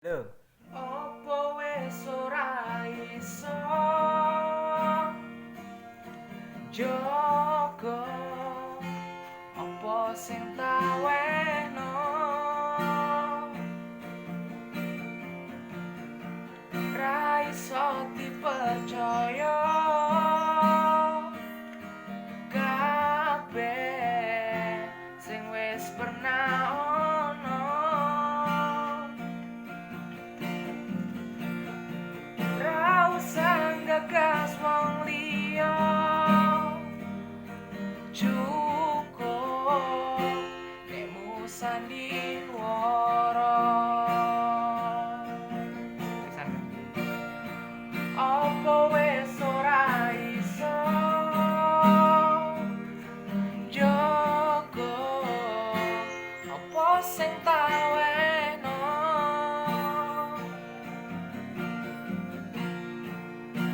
Lho, Apa wis ora iso jaga apa sing taweno ra iso dipercaya kabeh sing wis pernah ono ra usah gagas wong liya cukup nemu sandiwara apa wis ora iso jaga apa sing taweno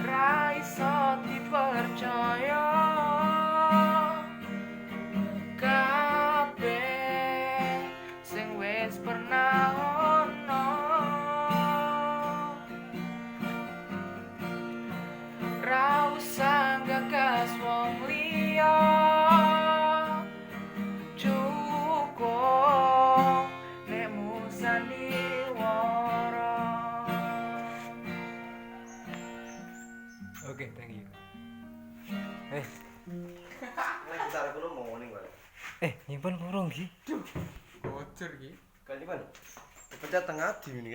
ra iso dipercaya kabeh sing wis pernah ono ra usah gagas wong liya cukup nemu sandiwara. oke, thank you. Nek gitar kulo mau ning wae. Nyimpen burung iki. Bocor iki. Kan di mana? Pencet tengah di ini.